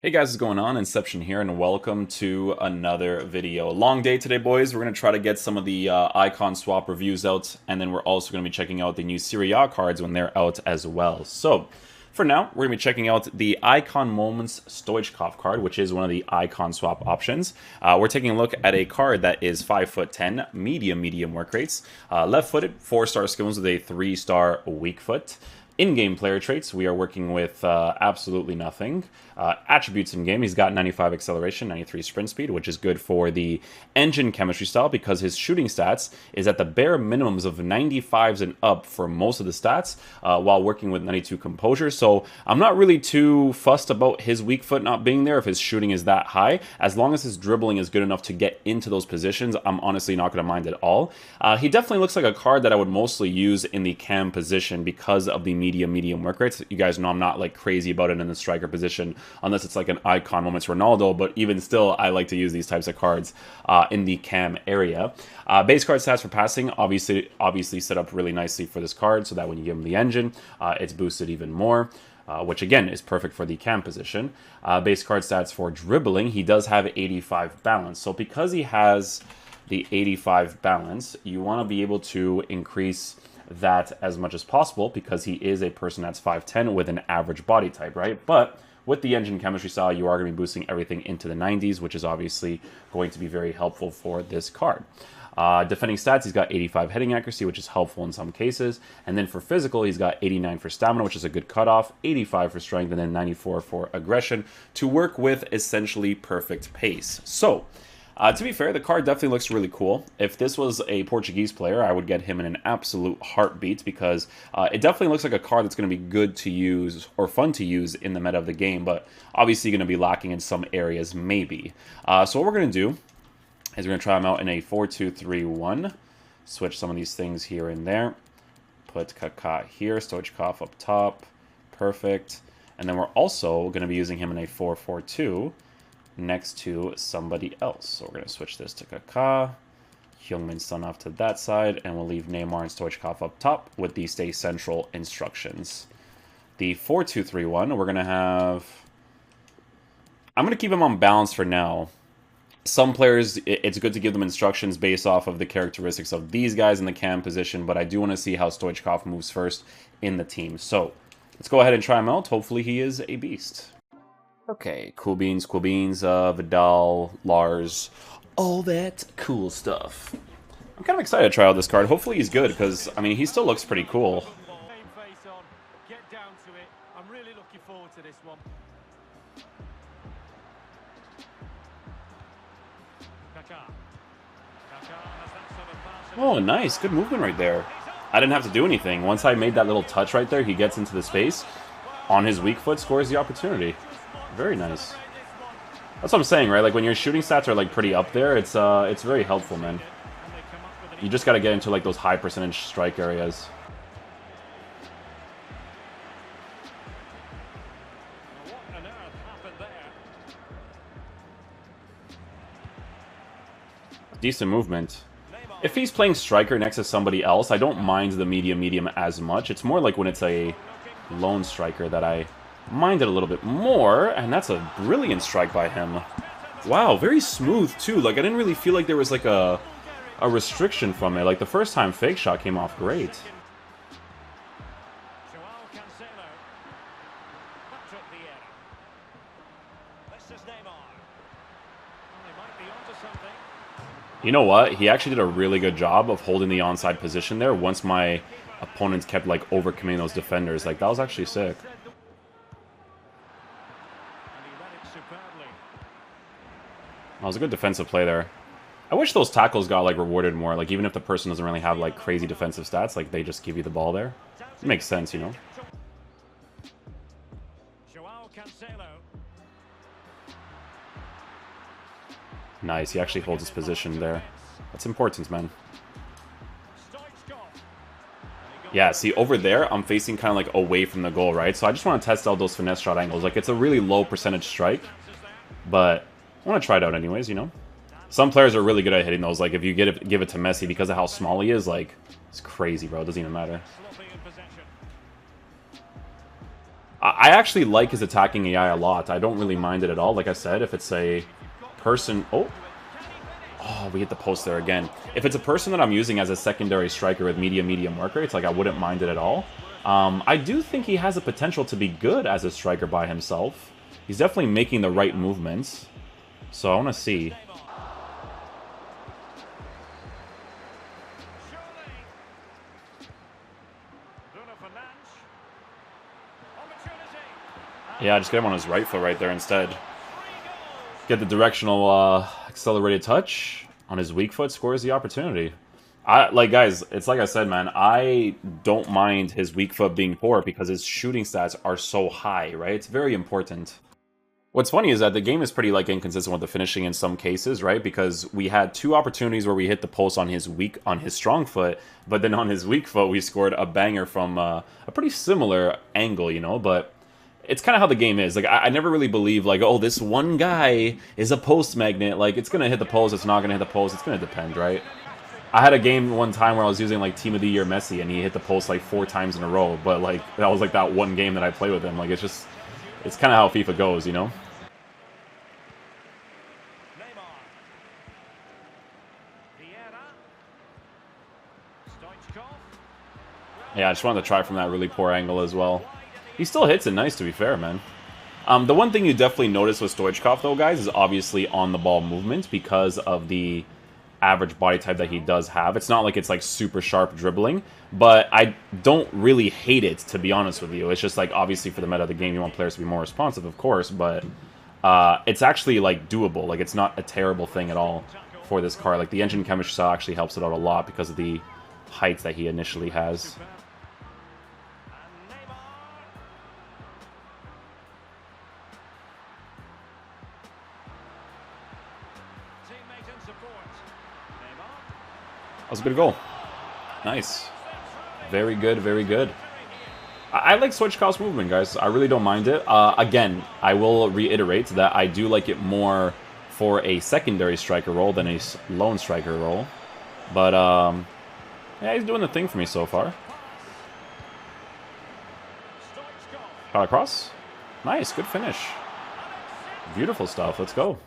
Hey guys, what's going on? Inception here, and welcome to another video. Long day today, boys. We're going to try to get some of the icon swap reviews out, and then we're also going to be checking out the new Serie A cards when they're out as well. So, for now, we're going to be checking out the Icon Moments Stoichkov card, which is one of the icon swap options. We're taking a look at a card that is 5'10", medium work rates, left-footed, 4-star skills with a 3-star weak foot. In-game player traits, we are working with absolutely nothing. Attributes in-game, he's got 95 acceleration, 93 sprint speed, which is good for the engine chemistry style because his shooting stats is at the bare minimums of 95s and up for most of the stats while working with 92 composure. So I'm not really too fussed about his weak foot not being there if his shooting is that high. As long as his dribbling is good enough to get into those positions, I'm honestly not going to mind at all. He definitely looks like a card that I would mostly use in the cam position because of the medium work rates. You guys know I'm not like crazy about it in the striker position unless it's like an icon moments Ronaldo, but even still I like to use these types of cards in the cam area. Base card stats for passing obviously set up really nicely for this card so that when you give him the engine, it's boosted even more. Which again is perfect for the cam position. Base card stats for dribbling, he does have 85 balance. So because he has the 85 balance, you want to be able to increase that as much as possible because he is a person that's 5'10" with an average body type, right? But with the engine chemistry style, you are going to be boosting everything into the 90s, which is obviously going to be very helpful for this card. Defending stats, he's got 85 heading accuracy, which is helpful in some cases. And then for physical, he's got 89 for stamina, which is a good cutoff, 85 for strength, and then 94 for aggression to work with essentially perfect pace. So, to be fair, the card definitely looks really cool. If this was a Portuguese player, I would get him in an absolute heartbeat because it definitely looks like a card that's going to be good to use or fun to use in the meta of the game, but obviously going to be lacking in some areas maybe. So what we're going to do is we're going to try him out in a 4-2-3-1. Switch some of these things here and there. Put Kaká here, Stoichkov up top. Perfect. And then we're also going to be using him in a 4-4-2. Next to somebody else. So we're going to switch this to Kaká, Heung-min Son off to that side, and we'll leave Neymar and Stoichkov up top with the stay central instructions. The 4-2-3-1, we're going to have... I'm going to keep him on balance for now. Some players, it's good to give them instructions based off of the characteristics of these guys in the cam position, but I do want to see how Stoichkov moves first in the team. So let's go ahead and try him out. Hopefully he is a beast. Okay, cool beans, Vidal, Lars, all that cool stuff. I'm kind of excited to try out this card. Hopefully he's good, because, I mean, he still looks pretty cool. Get down to it. I'm really looking forward to this one. Oh, nice. Good movement right there. I didn't have to do anything. Once I made that little touch right there, he gets into the space. On his weak foot, scores the opportunity. Very nice. That's what I'm saying, right? Like, when your shooting stats are, like, pretty up there, it's very helpful, man. You just gotta get into, like, those high percentage strike areas. Decent movement. If he's playing striker next to somebody else, I don't mind the medium as much. It's more like when it's a lone striker that I mind it a little bit more, and that's a brilliant strike by him. Wow, very smooth too. Like, I didn't really feel like there was like a restriction from it. Like, the first time fake shot came off great. You know what? He actually did a really good job of holding the onside position there once my opponents kept like overcommitting those defenders. Like, that was actually sick. That was a good defensive play there. I wish those tackles got like rewarded more. Like, even if the person doesn't really have like crazy defensive stats, like they just give you the ball there. It makes sense, you know. Nice. He actually holds his position there. That's important, man. Yeah, see, over there, I'm facing kind of like away from the goal, right? So I just want to test out those finesse shot angles. Like, it's a really low percentage strike, but I want to try it out anyways, you know? Some players are really good at hitting those. Like, if you give it to Messi, because of how small he is, like, it's crazy, bro. It doesn't even matter. I actually like his attacking AI a lot. I don't really mind it at all. Like I said, if it's a person... Oh, we hit the post there again. If it's a person that I'm using as a secondary striker with medium marker, it's like I wouldn't mind it at all. I do think he has the potential to be good as a striker by himself. He's definitely making the right movements. So I want to see. Yeah, just get him on his right foot right there instead. Get the directional accelerated touch on his weak foot, scores the opportunity. Guys, it's like I said, man, I don't mind his weak foot being poor because his shooting stats are so high, right? It's very important. What's funny is that the game is pretty inconsistent with the finishing in some cases, right? Because we had 2 opportunities where we hit the post on his strong foot, but then on his weak foot we scored a banger from a pretty similar angle, you know, but it's kind of how the game is. Like, I never really believe, like, oh, this one guy is a post magnet. Like, it's going to hit the post, it's not going to hit the post. It's going to depend, right? I had a game one time where I was using, like, Team of the Year Messi, and he hit the post, like, 4 times in a row. But, like, that was, like, that one game that I played with him. Like, it's just... It's kind of how FIFA goes, you know? Yeah, I just wanted to try from that really poor angle as well. He still hits it nice, to be fair, man. The one thing you definitely notice with Stoichkov, though, guys, is obviously on-the-ball movement because of the average body type that he does have. It's not like it's, like, super sharp dribbling, but I don't really hate it, to be honest with you. It's just, like, obviously for the meta of the game, you want players to be more responsive, of course, but it's actually, like, doable. Like, it's not a terrible thing at all for this card. Like, the engine chemistry style actually helps it out a lot because of the height that he initially has. That was a good goal. Nice. Very good, very good. I like Stoichkov's movement, guys. I really don't mind it. Again, I will reiterate that I do like it more for a secondary striker role than a lone striker role. But, yeah, he's doing the thing for me so far. Got across. Nice, good finish. Beautiful stuff. Let's go.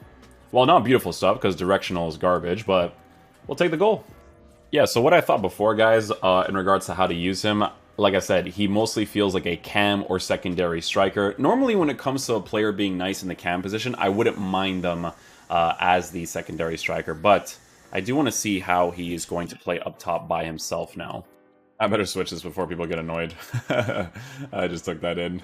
Well, not beautiful stuff, because directional is garbage, but we'll take the goal. Yeah, so what I thought before, guys, in regards to how to use him, like I said, he mostly feels like a cam or secondary striker. Normally, when it comes to a player being nice in the cam position, I wouldn't mind them as the secondary striker, but I do want to see how he is going to play up top by himself now. I better switch this before people get annoyed. I just took that in.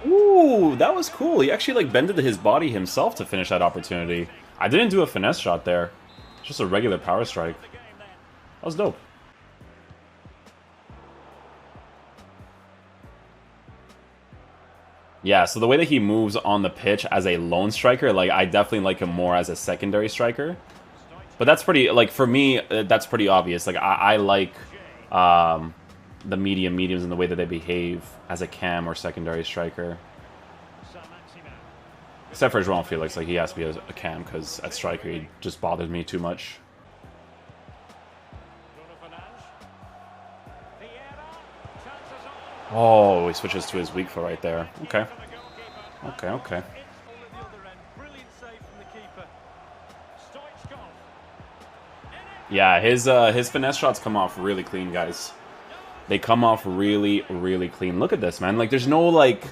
Ooh, that was cool. He actually, like, bended his body himself to finish that opportunity. I didn't do a finesse shot there. Just a regular power strike. That was dope. Yeah, so the way that he moves on the pitch as a lone striker, like, I definitely like him more as a secondary striker. But that's pretty, like, for me, that's pretty obvious. Like, I like the mediums and the way that they behave as a cam or secondary striker. Except for João Felix, like, he has to be a cam, because at striker he just bothers me too much. Oh, he switches to his weak foot right there. Okay. Okay. Yeah, his finesse shots come off really clean, guys. They come off really, really clean. Look at this, man. Like, there's no, like,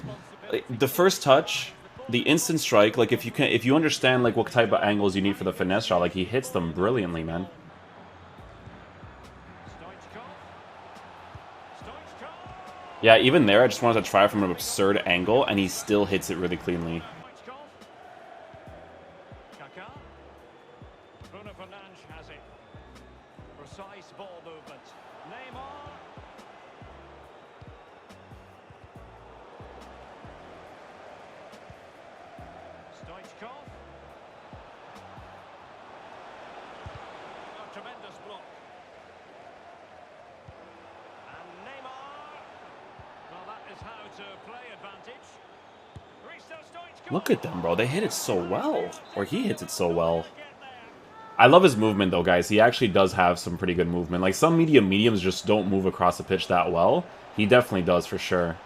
the first touch, the instant strike. Like, if you understand, like, what type of angles you need for the finesse shot, like, he hits them brilliantly, man. Yeah, even there, I just wanted to try from an absurd angle, and he still hits it really cleanly. Precise ball movement. Neymar. Stoichkov. A tremendous block. And Neymar. Well, that is how Look at them, bro. They hit it so well. Or he hits it so well. I love his movement, though, guys. He actually does have some pretty good movement. Like, some mediums just don't move across the pitch that well. He definitely does, for sure.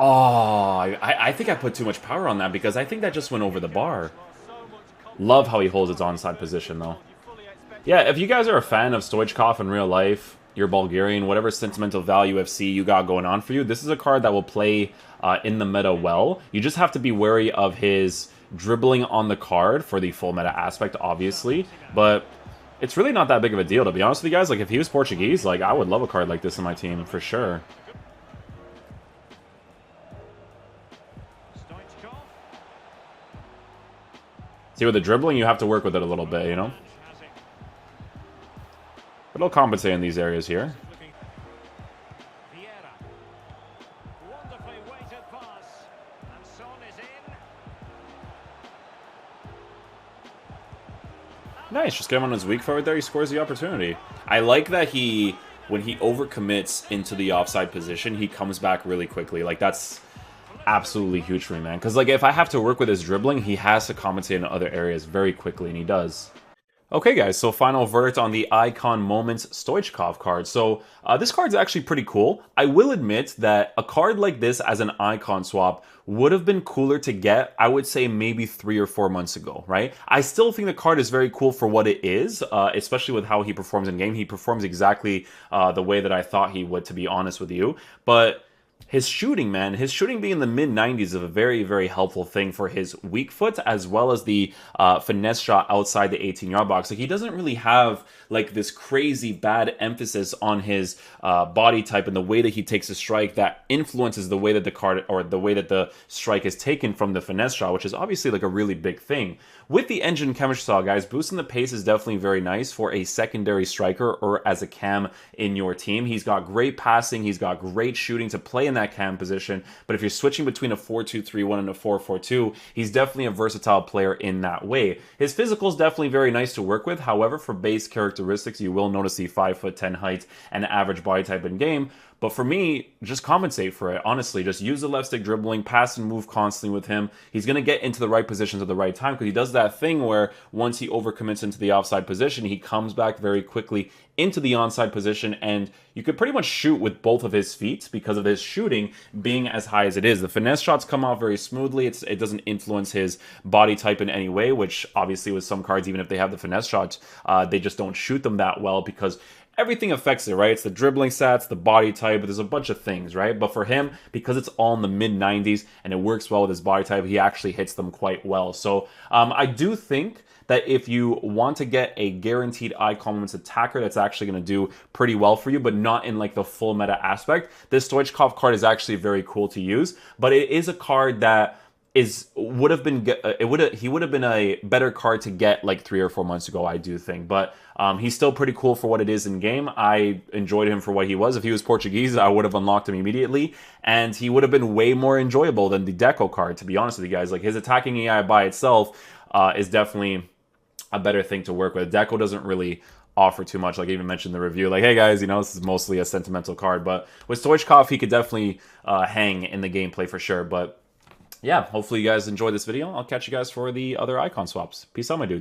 Oh, I think I put too much power on that because I think that just went over the bar. Love how he holds its onside position, though. Yeah, if you guys are a fan of Stoichkov in real life, you're Bulgarian, whatever sentimental value FC you got going on for you, this is a card that will play in the meta well. You just have to be wary of his dribbling on the card for the full meta aspect, obviously. But it's really not that big of a deal, to be honest with you guys. Like, if he was Portuguese, like, I would love a card like this in my team, for sure. See, with the dribbling, you have to work with it a little bit, you know? But it'll compensate in these areas here. Nice, just get him on his weak foot right there, he scores the opportunity. I like that when he overcommits into the offside position, he comes back really quickly. Like, that's absolutely huge for me, man. Because, like, if I have to work with his dribbling, he has to compensate in other areas very quickly, and he does. Okay, guys, so final verdict on the Icon Moments Stoichkov card. So this card's actually pretty cool. I will admit that a card like this as an icon swap would have been cooler to get, I would say maybe 3 or 4 months ago, right? I still think the card is very cool for what it is, especially with how he performs in game. He performs exactly the way that I thought he would, to be honest with you. But his shooting, man, his shooting being in the mid-90s is a very, very helpful thing for his weak foot, as well as the finesse shot outside the 18-yard box. Like, he doesn't really have, like, this crazy bad emphasis on his body type and the way that he takes a strike that influences the way that the card, or the way that the strike is taken from the finesse shot, which is obviously, like, a really big thing. With the engine chemistry style, guys, boosting the pace is definitely very nice for a secondary striker or as a cam in your team. He's got great passing, he's got great shooting to play in that cam position, but if you're switching between a 4-2-3-1 and a 4-4-2, he's definitely a versatile player in that way. His physical is definitely very nice to work with. However, for base characteristics, you will notice the 5'10" height and average body type in game. But for me, just compensate for it. Honestly, just use the left stick dribbling, pass and move constantly with him. He's going to get into the right positions at the right time because he does that thing where once he overcommits into the offside position, he comes back very quickly into the onside position, and you could pretty much shoot with both of his feet because of his shooting being as high as it is. The finesse shots come off very smoothly. It doesn't influence his body type in any way, which obviously with some cards, even if they have the finesse shots, they just don't shoot them that well because everything affects it, right? It's the dribbling stats, the body type, there's a bunch of things, right? But for him, because it's all in the mid-90s and it works well with his body type, he actually hits them quite well. So I do think that if you want to get a guaranteed icon moments attacker that's actually going to do pretty well for you, but not in like the full meta aspect, this Stoichkov card is actually very cool to use. But it is a card that he would have been a better card to get like 3 or 4 months ago, I do think. But he's still pretty cool for what it is in game. I enjoyed him for what he was. If he was Portuguese, I would have unlocked him immediately, and he would have been way more enjoyable than the Deco card, to be honest with you guys. Like, his attacking AI by itself is definitely a better thing to work with. Deco doesn't really offer too much. Like I even mentioned in the review, like, hey guys, you know, this is mostly a sentimental card. But with Stoichkov, he could definitely hang in the gameplay for sure. But yeah, hopefully you guys enjoyed this video. I'll catch you guys for the other icon swaps. Peace out, my dudes.